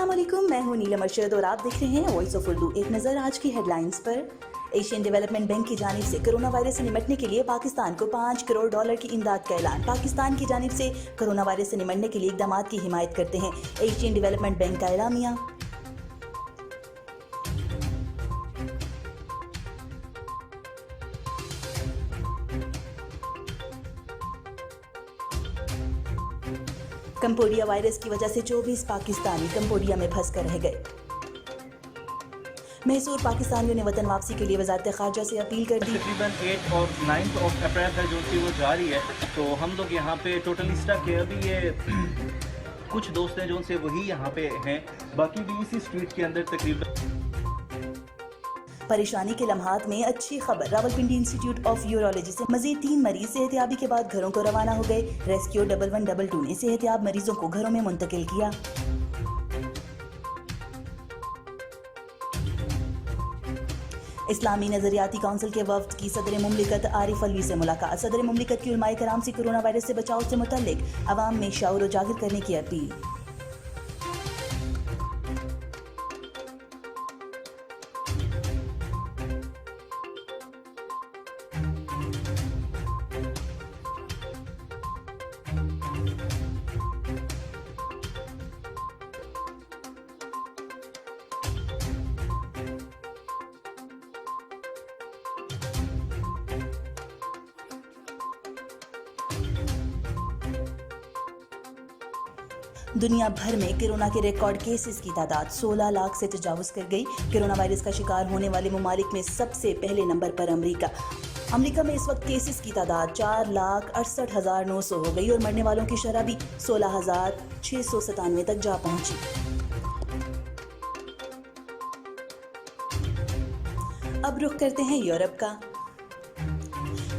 अस्सलाम वालेकुम, मैं हूं नीलम अरशद और आप देख रहे हैं वॉइस ऑफ उर्दू। एक नज़र आज की हेडलाइंस पर। एशियन डेवलपमेंट बैंक की जानिब से कोरोना वायरस से निपटने के लिए पाकिस्तान को $5 करोड़ की इमदाद का ऐलान। पाकिस्तान की जानिब से कोरोना वायरस से निपटने के लिए इकदामात की हिमायत करते हैं एशियन डेवलपमेंट बैंक का एलामिया। कंबोडिया वायरस की वजह से 24 पाकिस्तानी कंबोडिया में फंस कर रह गए। महसूर पाकिस्तानियों ने वतन वापसी के लिए वजारत खारजा से अपील कर दी। तकरीबन 8 और 9 अप्रैल तक जो थी वो जारी है, तो हम लोग यहाँ पे टोटली स्टक है। अभी ये कुछ दोस्त हैं जो से वही यहाँ पे हैं, बाकी भी इसी स्ट्रीट के अंदर तकरीबन। परेशानी के लम्हात में अच्छी खबर, रावलपिंडी इंस्टीट्यूट ऑफ यूरोलॉजी से मजीद 3 मरीज सेहतियाबी के बाद घरों को रवाना हो गए। रेस्क्यू 1112 ने सेहतियाब मरीजों को घरों में मुंतकिल किया। इस्लामी नजरियाती काउंसिल के वफ्द की सदर मुमलिकत आरिफ अलवी से मुलाकात। सदर मुमलिकत की उलमाए कराम से कोरोना वायरस से बचाव से मुतल्लिक अवाम में शऊर उजागर करने की अपील। दुनिया भर में कोरोना के रिकॉर्ड केसेस की तादाद 16 लाख से तजावुज कर गई। कोरोना वायरस का शिकार होने वाले ममालिक में सबसे पहले नंबर पर अमेरिका में इस वक्त केसेस की तादाद 4,68,900 हो गई और मरने वालों की शरह भी 16,697 तक जा पहुंची। अब रुख करते हैं यूरोप का।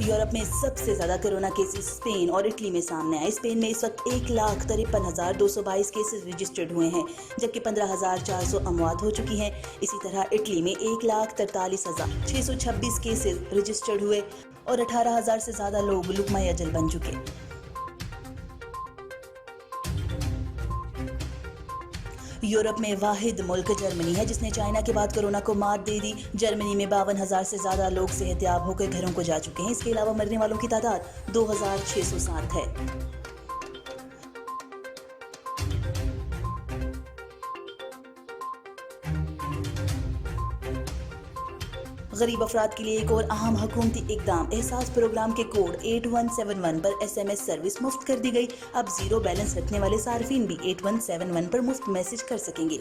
यूरोप में सबसे ज्यादा कोरोना केसेस स्पेन और इटली में सामने आए। स्पेन में इस वक्त 1,53,222 केसेस रजिस्टर्ड हुए हैं, जबकि 15,400 अमवात हो चुकी हैं। इसी तरह इटली में 1,43,626 केसेस रजिस्टर्ड हुए और 18,000 से ज्यादा लोग लुकमा अजल बन चुके। यूरोप में वाहिद मुल्क जर्मनी है जिसने चाइना के बाद कोरोना को मात दे दी। जर्मनी में 52,000 से ज्यादा लोग सेहतियाब होकर घरों को जा चुके हैं। इसके अलावा मरने वालों की तादाद 2,607 है। गरीब अफराद के लिए एक और अहम हुकूमती इकदाम, एहसास प्रोग्राम के कोड 8171 पर SMS सर्विस मुफ्त कर दी गई। अब जीरो बैलेंस रखने वाले सार्फिन भी 8171 पर मुफ्त मैसेज कर सकेंगे।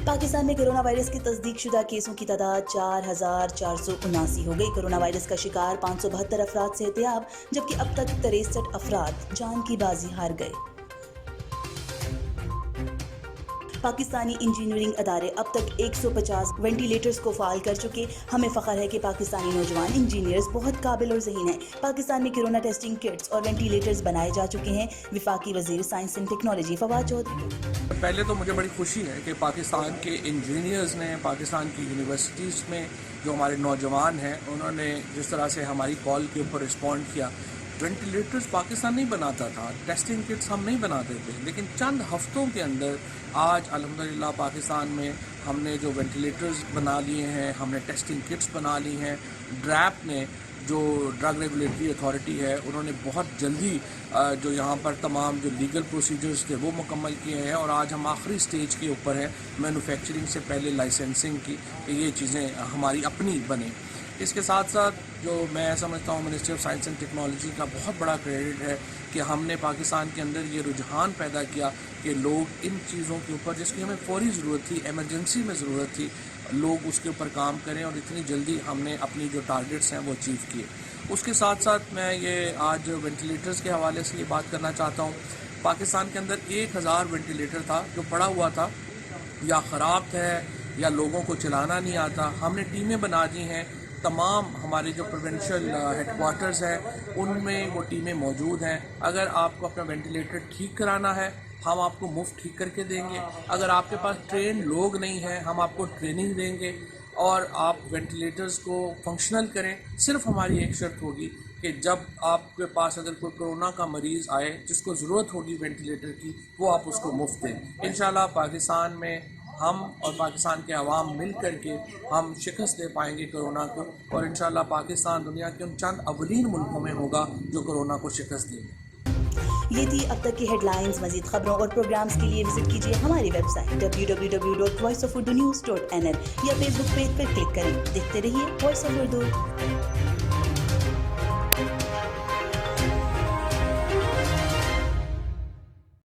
पाकिस्तान में कोरोना वायरस के तस्दीक शुदा केसों की तादाद 4,479 हो गई। कोरोना वायरस का शिकार 572 अफराद सेहतियाब, जबकि अब तक 63 अफराद जान की बाजी हार गए। पाकिस्तानी इंजीनियरिंग अदारे अब तक 150 वेंटिलेटर्स को फाल कर चुके। हमें फ़ख्र है कि पाकिस्तानी नौजवान इंजीनियर्स बहुत काबिल और ज़हीन हैं। पाकिस्तान में कोरोना टेस्टिंग किट्स और वेंटिलेटर्स बनाए जा चुके हैं। वफाकी वज़ीर science and technology Fawad Chaudhry. पहले तो मुझे बड़ी खुशी है कि पाकिस्तान के इंजीनियर्स ने, पाकिस्तान की यूनिवर्सिटीज़ में जो हमारे नौजवान हैं, उन्होंने जिस तरह से हमारी कॉल के ऊपर रिस्पॉन्ड किया। वेंटिलेटर्स पाकिस्तान नहीं बनाता था, टेस्टिंग किट्स हम नहीं बनाते थे, लेकिन चंद हफ्तों के अंदर आज अल्हम्दुलिल्लाह पाकिस्तान में हमने जो वेंटिलेटर्स बना लिए हैं, हमने टेस्टिंग किट्स बना ली हैं। ड्रैप ने, जो ड्रग रेगुलेटरी अथॉरिटी है, उन्होंने बहुत जल्दी जो यहाँ पर तमाम जो लीगल प्रोसीजर्स थे वो मुकम्मल किए हैं और आज हम आखिरी स्टेज के ऊपर हैं मैन्युफैक्चरिंग से पहले लाइसेंसिंग की, ये चीज़ें हमारी अपनी बने। इसके साथ साथ जो मैं समझता हूँ ministry of science and technology का बहुत बड़ा क्रेडिट है कि हमने पाकिस्तान के अंदर ये रुझान पैदा किया कि लोग इन चीज़ों के ऊपर, जिसकी हमें फौरी ज़रूरत थी, एमरजेंसी में ज़रूरत थी, लोग उसके ऊपर काम करें और इतनी जल्दी हमने अपनी जो टारगेट्स हैं वो अचीव किए। उसके साथ साथ मैं ये आज वेंटिलेटर्स के हवाले से ये बात करना चाहता हूँ। पाकिस्तान के अंदर 1,000 वेंटिलेटर था जो पड़ा हुआ था, या ख़राब है या लोगों को चलाना नहीं आता। हमने टीमें बना दी हैं, तमाम हमारे जो प्रोविंशियल हेडक्वार्टर्स हैं उनमें वो टीमें मौजूद हैं। अगर आपको अपना वेंटिलेटर ठीक कराना है हम आपको मुफ्त ठीक करके देंगे। अगर आपके पास ट्रेन लोग नहीं हैं हम आपको ट्रेनिंग देंगे اور آپ وینٹیلیٹرز کو فنکشنل کریں. صرف ہماری ایک شرط ہوگی کہ جب آپ کے پاس اگر کوئی کرونا کا مریض آئے جس کو ضرورت ہوگی وینٹیلیٹر کی، وہ آپ اس کو مفت دیں. انشاءاللہ پاکستان میں ہم اور پاکستان کے عوام مل کر کے ہم شکست دے پائیں گے کرونا کو، اور انشاءاللہ پاکستان دنیا کے ان چند اولین ملکوں میں ہوگا جو کرونا کو شکست دیں گے. یہ تھی اب تک کی ہیڈ لائنز. مزید خبروں اور پروگرامز کے لیے وزٹ کیجیے ہماری ویب سائٹ www.voiceofudunews.nl یا فیس بک پیج پر کلک کریں. دیکھتے رہیے وائس آف اردو.